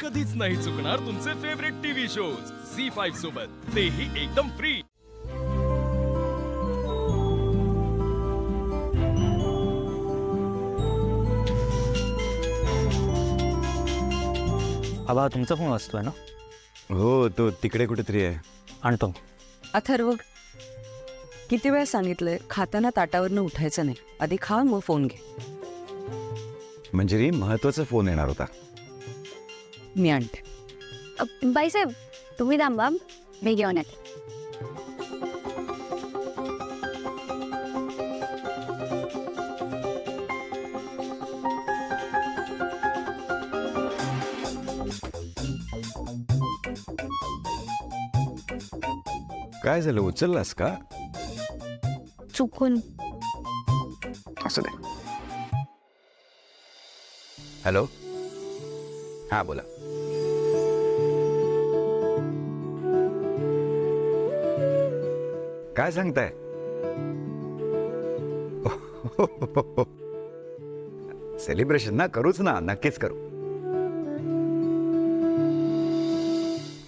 कधीच नाही चुकणार तुमचे फेवरेट टीव्ही शोज झी5 सोबत, तेही एकदम फ्री. आबा तुमचा फोन वाजतोय ना? हो, तो तिकडे कुठेतरी आहे. आणतो. अथर्व, किती वेळ सांगितलंय खाताना ताटावरनं उठायचं नाही, आधी खा मग फोन घे. मंजिरी, महत्वाचा फोन येणार होता. मी आणते. बाईसाहेब तुम्ही थांबा, मी घेऊन येते. काय झालं, उचललास का? चुकून. असं दे. हॅलो, हा बोला. काय सांगताय? सेलिब्रेशन ना करूच ना, नक्कीच करू.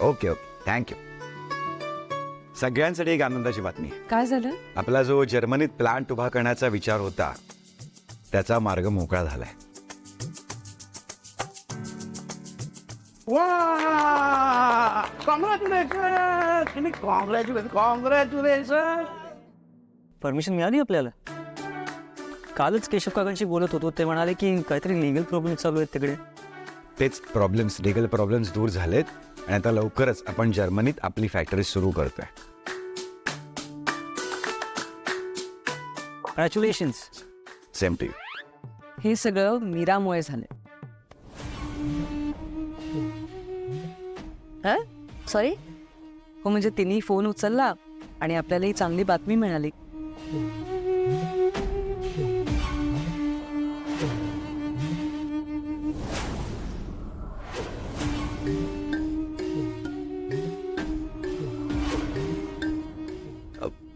Okay okay, thank you. सगळ्यांसाठी एक आनंदाची बातमी. काय झालं? आपला जो जर्मनीत प्लांट उभा करण्याचा विचार होता त्याचा मार्ग मोकळा झालाय. कॉंग्रॅच्युलेशन. परमिशन मिळाली आपल्याला? कालच केशव काकांशी बोलत होतो, ते म्हणाले की काहीतरी लिगल प्रॉब्लेम चालू आहेत तिकडे. तेच प्रॉब्लेम्स, लिगल प्रॉब्लेम्स दूर झालेत आणि आता लवकरच आपण जर्मनीत आपली फॅक्टरी सुरू करतोय. कॉंग्रॅच्युलेशन्स. Same to you. हे सगळं मीरामुळे झालं. सॉरी. हो, म्हणजे तिने फोन उचलला आणि आपल्याला ही चांगली बातमी मिळाली.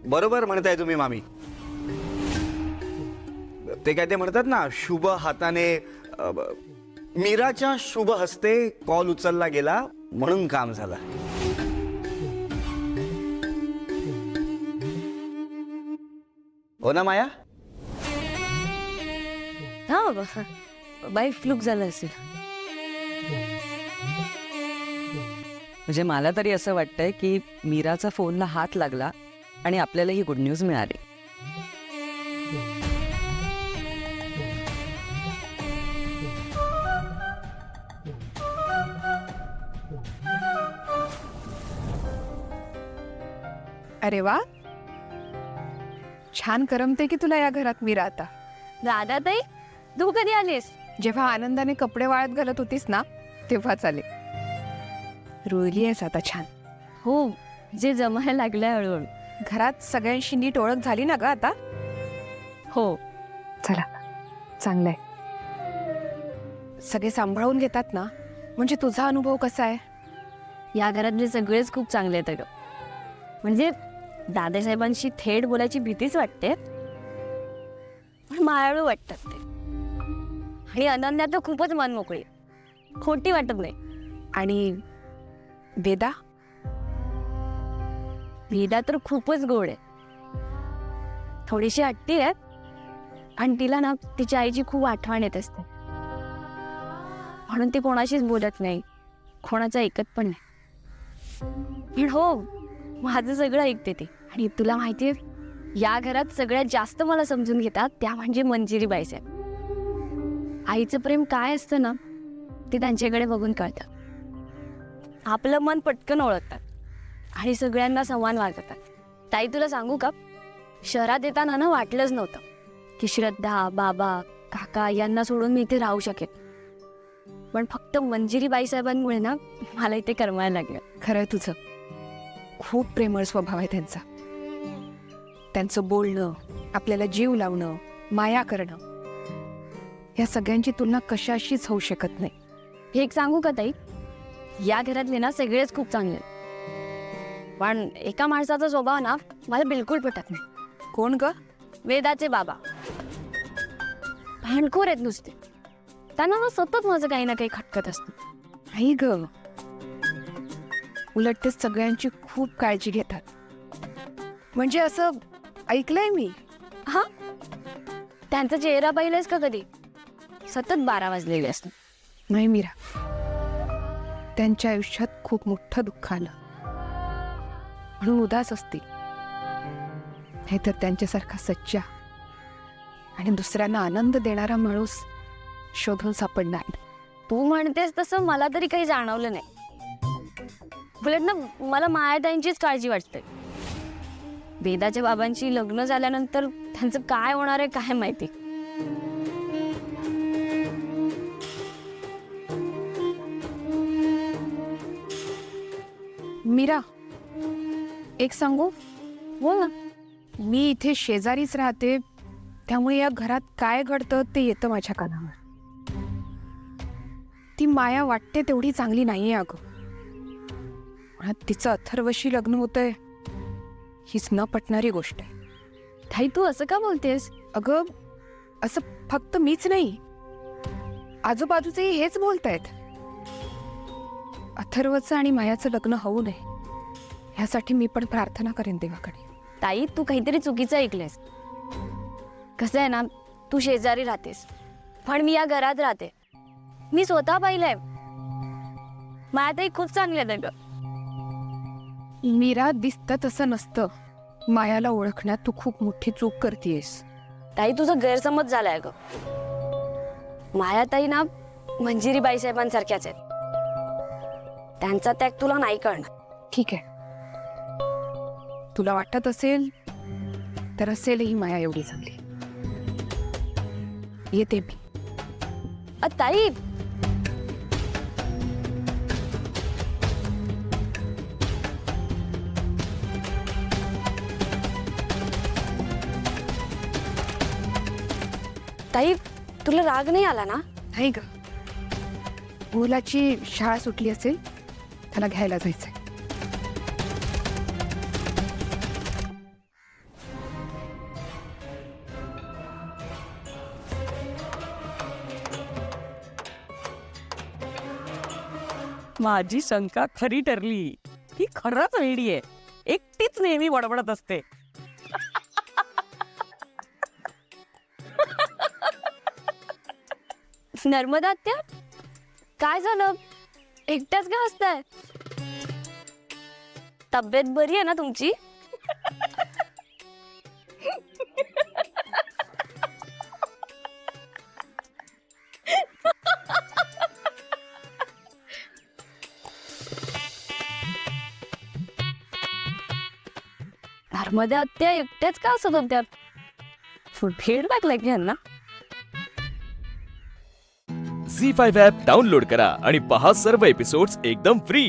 बरोबर म्हणताय तुम्ही मामी. ते काय ते म्हणतात ना, शुभ हाताने मीराच्या शुभ हस्ते कॉल उचलला गेला म्हणून काम झालं. हो ना माया? हा बाबा, बाई फ्लूक झालं असेल. म्हणजे मला तरी असं वाटतंय की मीराचा फोनला हात लागला आणि आपल्याला ही गुड न्यूज मिळाली. अरे वा, छान करमते की तुला या घरात मीरा आता. दादा ताई तू कधी आलीस? जेव्हा आनंदाने कपडे वाळत घालत होतीस ना, तेव्हाच आले. रुळली आहेस आता छान. हो, जे जमायला लागलंय हळूहळू. घरात सगळ्यांशी नीट ओळख झाली ना ग आता? हो. चला, चांगलंय. सगळे सांभाळून घेतात ना? म्हणजे तुझा अनुभव कसा आहे? या घरातले सगळेच खूप चांगले आहेत अगं. म्हणजे दादासाहेबांशी थेट बोलायची भीतीच वाटते, पण मायाळू वाटतात ते. आणि अनन्या तर खूपच मनमोकळी, खोटी वाटत नाही. आणि वेदा? वेदा तर खूपच गोड आहे. थोडीशी हट्टी आहे, आणि तिला ना तिच्या आईची खूप आठवण येत असते, म्हणून ती कोणाशीच बोलत नाही, कोणाचं ऐकत पण नाही. पण हो, माझं सगळं ऐकते ती. आणि तुला माहितीये, या घरात सगळ्यात जास्त मला समजून घेतात त्या म्हणजे मंजिरी बाईसाहेब. आईचं प्रेम काय असतं ना, ते त्यांच्याकडे बघून कळतं. आपलं मन पटकन ओळखतात आणि सगळ्यांना समान वागतात. ताई तुला सांगू का, शहरात येताना ना वाटलंच नव्हतं की श्रद्धा, बाबा, काका यांना सोडून मी इथे राहू शकेन. पण फक्त मंजिरी बाईसाहेबांमुळे ना मला इथे करमायला लागलं. खरंय तुझं, खूप प्रेमळ स्वभाव आहे त्यांचा. त्यांचं बोलणं, आपल्याला जीव लावणं, माया करणं, या सगळ्यांची तुलना कशाशीच होऊ शकत नाही. हे एक सांगू का ताई, या घरातले ना सगळेच खूप चांगले आहेत, पण एका माणसाचा स्वभाव ना मला बिलकुल पटत नाही. कोण ग? वेदाचे बाबा. भांडखोर आहेत नुसते. त्यांना ना सतत माझं काही ना काही खटकत असतं. नाही ग, उलट ते सगळ्यांची खूप काळजी घेतात. म्हणजे असं ऐकलंय मी. हा, त्यांचा चेहरा पाहिलायस का कधी? सतत 12 वाजलेले असतात. नाही मीरा, त्यांच्या आयुष्यात खूप मोठं दुःख आलं म्हणून उदास असतील. नाहीतर त्यांच्यासारखा सच्चा आणि दुसऱ्यांना आनंद देणारा माणूस शोधून सापडणार. तू म्हणतेस तसं मला तरी काही जाणवलं नाही. उलट ना, मला मायाताईंचीच काळजी वाटते. वेदाच्या बाबांची लग्न झाल्यानंतर त्यांचं काय होणार आहे काय माहिती. मीरा, एक सांगू? बोल ना. मी इथे शेजारीच राहते, त्यामुळे या घरात काय घडतं ते येतं माझ्या कानावर. ती माया वाटते तेवढी चांगली नाहीये अगं. मुळात तिचं अथर्वशी लग्न होतंय हीच न पटणारी गोष्ट आहे. ताई, तू असं का बोलतेस? अगं, असं फक्त मीच नाही, आजूबाजूचेही हेच बोलतायत. अथर्वचं आणि मायाचं लग्न होऊ नये ह्यासाठी मी पण प्रार्थना करेन देवाकडे. ताई, तू काहीतरी चुकीचं ऐकलंयस. कसं आहे ना, तू शेजारी राहतेस पण मी या घरात राहते. मी स्वतः पाहिलंय. मायाताई खूप चांगल्या आहेत ग. मीरा, दिसतं तसं नसतं. मायाला ओळखण्यात तू खूप मोठी चूक करतेयस. ताई, तुझा गैरसमज झालाय ग. मायाताई ना मंजिरी बाईसाहेबांसारख्याच आहेत. त्यांचा त्याग तुला नाही कळणार. ठीक आहे, तुला वाटत असेल तर असेलही माया एवढी चांगली. येते मी. ताई, ताई, तुला राग नाही आला ना? नाही ग, मुलाची शाळा सुटली असेल, त्याला घ्यायला जायचंय. माझी शंका खरी ठरली. ही खरंच वेडी आहे. एकटीच नेहमी बडबडत असते. नर्मदा आत्या, काय झालं? एकट्याच का हसताय? तब्येत बरी आहे ना तुमची? नर्मदा आत्या एकट्याच का हसत होत्या? भेड लागलाय की यांना? झी 5 ॲप डाउनलोड करा आणि पहा सर्व एपिसोड्स एकदम फ्री.